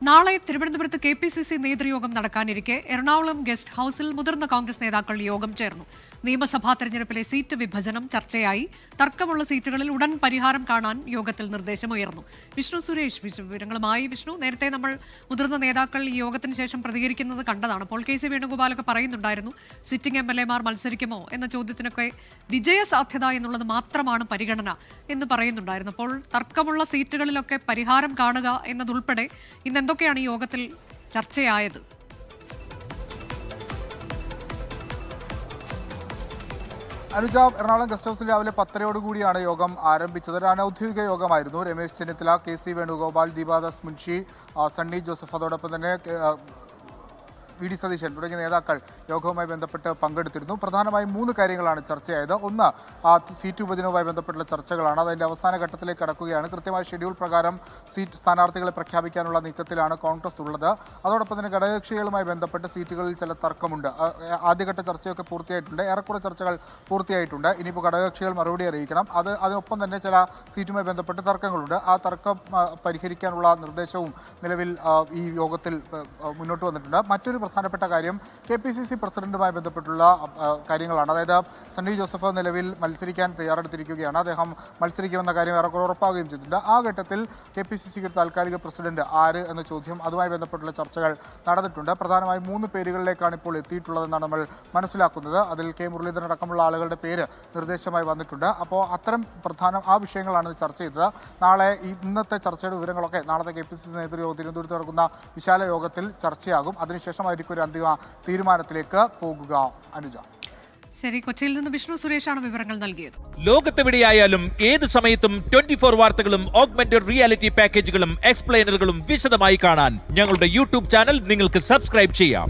നാളെ തിരുവനന്തപുരത്ത് KPCC നേതൃയോഗം നടക്കാനിരിക്കെ എറണാകുളം ഗസ്റ്റ് ഹൌസിൽ മുതിർന്ന കോൺഗ്രസ് നേതാക്കൾ യോഗം ചേർന്നു. നിയമസഭാ തെരഞ്ഞെടുപ്പിലെ സീറ്റ് വിഭജനം ചർച്ചയായി. തർക്കമുള്ള സീറ്റുകളിൽ ഉടൻ പരിഹാരം കാണാൻ യോഗത്തിൽ നിർദ്ദേശമുയർന്നു. വിഷ്ണു സുരേഷ് വിവരങ്ങളുമായി. വിഷ്ണു, നേരത്തെ നമ്മൾ മുതിർന്ന നേതാക്കൾ ഈ യോഗത്തിന് ശേഷം പ്രതികരിക്കുന്നത് കണ്ടതാണ്. അപ്പോൾ KC വേണുഗോപാലൊക്കെ പറയുന്നുണ്ടായിരുന്നു സിറ്റിംഗ് MLA മാർ മത്സരിക്കുമോ എന്ന ചോദ്യത്തിനൊക്കെ വിജയസാധ്യത എന്നുള്ളത് മാത്രമാണ് പരിഗണന എന്ന് പറയുന്നുണ്ടായിരുന്നു. അപ്പോൾ തർക്കമുള്ള സീറ്റുകളിലൊക്കെ പരിഹാരം കാണുക എന്നതുൾപ്പെടെ ഇന്ന് എന്തൊക്കെയാണ് ഈ യോഗത്തിൽ ചർച്ചയായത്? അനുജ, എറണാകുളം ഗസ്റ്റ് ഹൌസിൽ രാവിലെ 10:30 യോഗം ആരംഭിച്ചത്. ഒരു അനൌദ്യോഗിക യോഗമായിരുന്നു. രമേശ് ചെന്നിത്തല, KC വേണുഗോപാൽ, ദീപാദാസ് മുൻഷി, സണ്ണി ജോസഫ്, അതോടൊപ്പം തന്നെ VD സതീശൻ തുടങ്ങിയ നേതാക്കൾ യോഗവുമായി ബന്ധപ്പെട്ട് പങ്കെടുത്തിരുന്നു. പ്രധാനമായും 3 കാര്യങ്ങളാണ് ചർച്ചയായത്. ഒന്ന്, സീറ്റ് വിഭജനവുമായി ബന്ധപ്പെട്ടുള്ള ചർച്ചകളാണ്. അതിൻ്റെ അവസാന ഘട്ടത്തിലേക്ക് കടക്കുകയാണ്. കൃത്യമായ ഷെഡ്യൂൾ പ്രകാരം സീറ്റ് സ്ഥാനാർത്ഥികളെ പ്രഖ്യാപിക്കാനുള്ള നീക്കത്തിലാണ് കോൺഗ്രസ് ഉള്ളത്. അതോടൊപ്പം തന്നെ ഘടകകക്ഷികളുമായി ബന്ധപ്പെട്ട് സീറ്റുകളിൽ ചില തർക്കമുണ്ട്. ആദ്യഘട്ട ചർച്ചയൊക്കെ പൂർത്തിയായിട്ടുണ്ട്. ഏറെക്കുറെ ചർച്ചകൾ പൂർത്തിയായിട്ടുണ്ട്. ഇനിയിപ്പോൾ ഘടകകക്ഷികൾ മറുപടി അറിയിക്കണം. അതിനൊപ്പം തന്നെ ചില സീറ്റുമായി ബന്ധപ്പെട്ട് തർക്കങ്ങളുണ്ട്. ആ തർക്കം പരിഹരിക്കാനുള്ള നിർദ്ദേശവും നിലവിൽ ഈ യോഗത്തിൽ മുന്നോട്ട് വന്നിട്ടുണ്ട്. മറ്റൊരു പ്രധാനപ്പെട്ട കാര്യം KPCC പ്രസിഡന്റുമായി ബന്ധപ്പെട്ടുള്ള കാര്യങ്ങളാണ്. അതായത് സണ്ണി ജോസഫ് നിലവിൽ മത്സരിക്കാൻ തയ്യാറെടുത്തിരിക്കുകയാണ്. അദ്ദേഹം മത്സരിക്കുമെന്ന കാര്യം ഏറെക്കുറെ ഉറപ്പാകുകയും ചെയ്തിട്ടുണ്ട്. ആ ഘട്ടത്തിൽ KPCCക്ക് താൽക്കാലിക പ്രസിഡന്റ് ആര് എന്ന ചോദ്യം, അതുമായി ബന്ധപ്പെട്ടുള്ള ചർച്ചകൾ നടന്നിട്ടുണ്ട്. പ്രധാനമായും 3 പേരുകളിലേക്കാണ് ഇപ്പോൾ എത്തിയിട്ടുള്ളതെന്നാണ് നമ്മൾ മനസ്സിലാക്കുന്നത്. അതിൽ K മുരളീധരൻ അടക്കമുള്ള ആളുകളുടെ പേര് നിർദ്ദേശമായി വന്നിട്ടുണ്ട്. അപ്പോൾ അത്തരം ആ വിഷയങ്ങളാണ് ചർച്ച ചെയ്തത്. നാളെ ഇന്നത്തെ ചർച്ചയുടെ വിവരങ്ങളൊക്കെ നാളത്തെ KPCC നേതൃയോഗം തിരുവനന്തപുരത്ത് നടക്കുന്ന വിശാല യോഗത്തിൽ ചർച്ചയാകും. അതിനുശേഷമായിരിക്കും ഒരു അന്തിമ തീരുമാനത്തിലേക്ക് പോകുക. അനുജ, ശരി. കൊച്ചിയിൽ നിന്ന് വിഷ്ണു സുരേഷാണ് വിവരങ്ങൾ നൽകിയത്. ലോകത്തെവിടെയായാലും ഏത് സമയത്തും 24 വാർത്തകളും ഓഗ്മെന്റഡ് റിയാലിറ്റി പാക്കേജുകളും എക്സ്പ്ലെയിനറുകളും വിശദമായി കാണാൻ ഞങ്ങളുടെ YouTube ചാനൽ നിങ്ങൾക്ക് സബ്സ്ക്രൈബ് ചെയ്യാം.